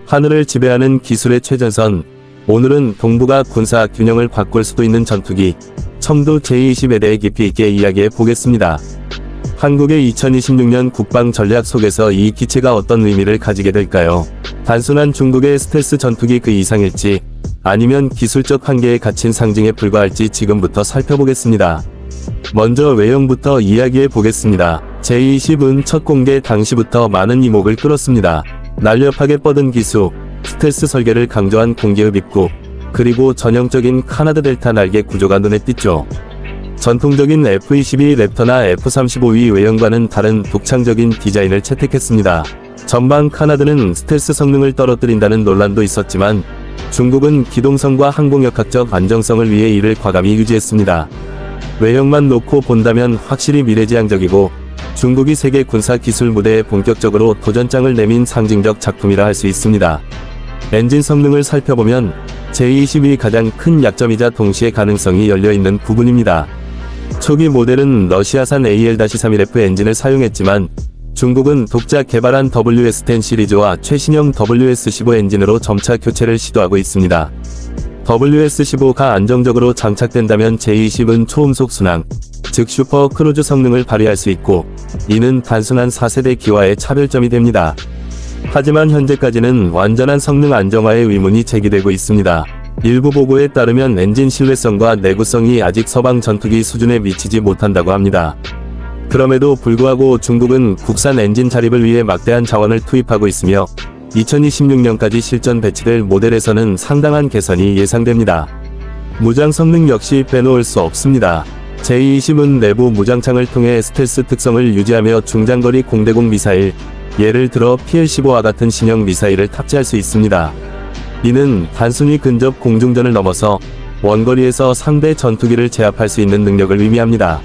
하늘을 지배하는 기술의 최전선. 오늘은 동북아 군사 균형을 바꿀 수도 있는 전투기 청두 J-20에 대해 깊이 있게 이야기해 보겠습니다. 한국의 2026년 국방 전략 속에서 이 기체가 어떤 의미를 가지게 될까요? 단순한 중국의 스텔스 전투기 그 이상일지, 아니면 기술적 한계에 갇힌 상징에 불과할지 지금부터 살펴보겠습니다. 먼저 외형부터 이야기해 보겠습니다. J-20은 첫 공개 당시부터 많은 이목을 끌었습니다. 날렵하게 뻗은 기수, 스텔스 설계를 강조한 공기흡 입구, 그리고 전형적인 카나드 델타 날개 구조가 눈에 띄죠. 전통적인 F-22 랩터나 F-35위 외형과는 다른 독창적인 디자인을 채택했습니다. 전방 카나드는 스텔스 성능을 떨어뜨린다는 논란도 있었지만 중국은 기동성과 항공역학적 안정성을 위해 이를 과감히 유지했습니다. 외형만 놓고 본다면 확실히 미래지향적이고 중국이 세계 군사 기술 무대에 본격적으로 도전장을 내민 상징적 작품이라 할 수 있습니다. 엔진 성능을 살펴보면 J-20이 가장 큰 약점이자 동시에 가능성이 열려있는 부분입니다. 초기 모델은 러시아산 AL-31F 엔진을 사용했지만 중국은 독자 개발한 WS-10 시리즈와 최신형 WS-15 엔진으로 점차 교체를 시도하고 있습니다. WS-15가 안정적으로 장착된다면 J-20은 초음속 순항, 즉 슈퍼 크루즈 성능을 발휘할 수 있고, 이는 단순한 4세대 기와의 차별점이 됩니다. 하지만 현재까지는 완전한 성능 안정화의 의문이 제기되고 있습니다. 일부 보고에 따르면 엔진 신뢰성과 내구성이 아직 서방 전투기 수준에 미치지 못한다고 합니다. 그럼에도 불구하고 중국은 국산 엔진 자립을 위해 막대한 자원을 투입하고 있으며 2026년까지 실전 배치될 모델에서는 상당한 개선이 예상됩니다. 무장 성능 역시 빼놓을 수 없습니다. J-20은 내부 무장창을 통해 스텔스 특성을 유지하며 중장거리 공대공 미사일, 예를 들어 PL-15와 같은 신형 미사일을 탑재할 수 있습니다. 이는 단순히 근접 공중전을 넘어서 원거리에서 상대 전투기를 제압할 수 있는 능력을 의미합니다.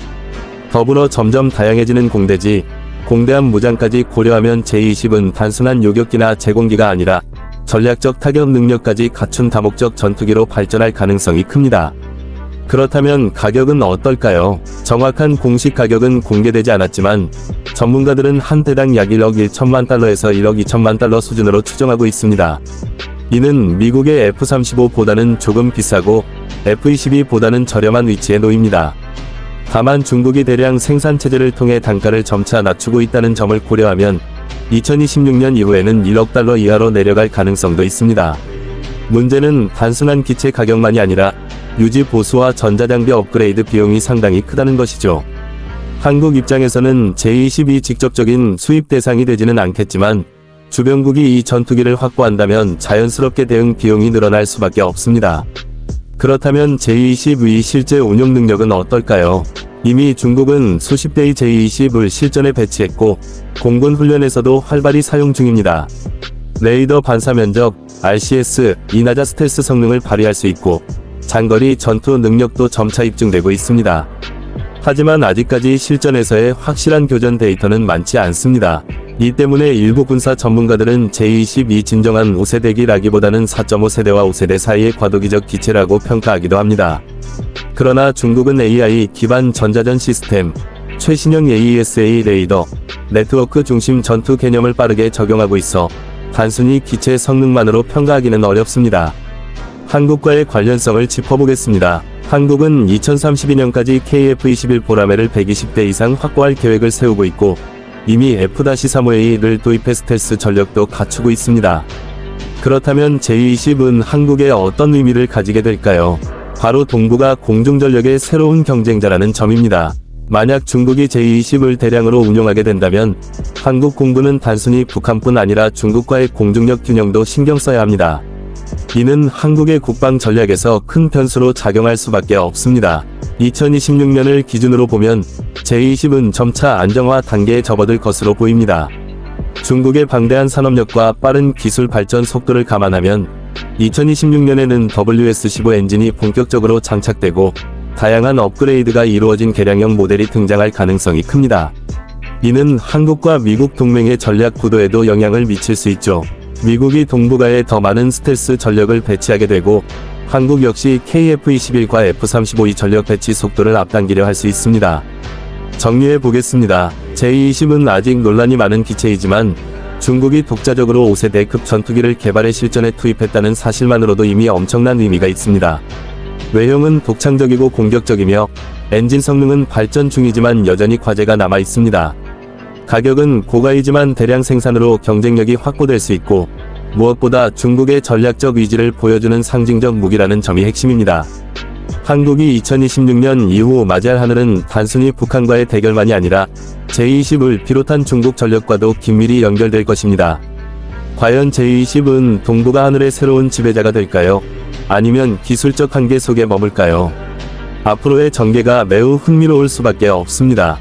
더불어 점점 다양해지는 공대지, 공대함 무장까지 고려하면 J-20은 단순한 요격기나 제공기가 아니라 전략적 타격 능력까지 갖춘 다목적 전투기로 발전할 가능성이 큽니다. 그렇다면 가격은 어떨까요? 정확한 공식 가격은 공개되지 않았지만 전문가들은 한 대당 약 1억 1천만 달러에서 1억 2천만 달러 수준으로 추정하고 있습니다. 이는 미국의 F-35보다는 조금 비싸고 F-22보다는 저렴한 위치에 놓입니다. 다만 중국이 대량 생산체제를 통해 단가를 점차 낮추고 있다는 점을 고려하면 2026년 이후에는 1억 달러 이하로 내려갈 가능성도 있습니다. 문제는 단순한 기체 가격만이 아니라 유지 보수와 전자장비 업그레이드 비용이 상당히 크다는 것이죠. 한국 입장에서는 J-20이 직접적인 수입 대상이 되지는 않겠지만 주변국이 이 전투기를 확보한다면 자연스럽게 대응 비용이 늘어날 수밖에 없습니다. 그렇다면 J-20의 실제 운용 능력은 어떨까요? 이미 중국은 수십 대의 J-20을 실전에 배치했고 공군 훈련에서도 활발히 사용 중입니다. 레이더 반사 면적, RCS, 이나자 스텔스 성능을 발휘할 수 있고 장거리 전투 능력도 점차 입증되고 있습니다. 하지만 아직까지 실전에서의 확실한 교전 데이터는 많지 않습니다. 이 때문에 일부 군사 전문가들은 J-20이 진정한 5세대기라기보다는 4.5세대와 5세대 사이의 과도기적 기체라고 평가하기도 합니다. 그러나 중국은 AI 기반 전자전 시스템, 최신형 AESA 레이더, 네트워크 중심 전투 개념을 빠르게 적용하고 있어 단순히 기체 성능만으로 평가하기는 어렵습니다. 한국과의 관련성을 짚어보겠습니다. 한국은 2032년까지 KF-21 보라매를 120대 이상 확보할 계획을 세우고 있고 이미 F-35A를 도입해 스텔스 전력도 갖추고 있습니다. 그렇다면 J-20은 한국에 어떤 의미를 가지게 될까요? 바로 동북아 공중전력의 새로운 경쟁자라는 점입니다. 만약 중국이 J-20을 대량으로 운용하게 된다면 한국 공군은 단순히 북한뿐 아니라 중국과의 공중력 균형도 신경 써야 합니다. 이는 한국의 국방 전략에서 큰 변수로 작용할 수밖에 없습니다. 2026년을 기준으로 보면 J-20은 점차 안정화 단계에 접어들 것으로 보입니다. 중국의 방대한 산업력과 빠른 기술 발전 속도를 감안하면 2026년에는 WS-15 엔진이 본격적으로 장착되고 다양한 업그레이드가 이루어진 개량형 모델이 등장할 가능성이 큽니다. 이는 한국과 미국 동맹의 전략 구도에도 영향을 미칠 수 있죠. 미국이 동북아에 더 많은 스텔스 전력을 배치하게 되고 한국 역시 KF-21과 F-35의 전력 배치 속도를 앞당기려 할 수 있습니다. 정리해 보겠습니다. J-20은 아직 논란이 많은 기체이지만 중국이 독자적으로 5세대급 전투기를 개발해 실전에 투입했다는 사실만으로도 이미 엄청난 의미가 있습니다. 외형은 독창적이고 공격적이며 엔진 성능은 발전 중이지만 여전히 과제가 남아 있습니다. 가격은 고가이지만 대량 생산으로 경쟁력이 확보될 수 있고 무엇보다 중국의 전략적 의지를 보여주는 상징적 무기라는 점이 핵심입니다. 한국이 2026년 이후 맞이할 하늘은 단순히 북한과의 대결만이 아니라 제20을 비롯한 중국 전력과도 긴밀히 연결될 것입니다. 과연 제20은 동북아 하늘의 새로운 지배자가 될까요? 아니면 기술적 한계 속에 머물까요? 앞으로의 전개가 매우 흥미로울 수밖에 없습니다.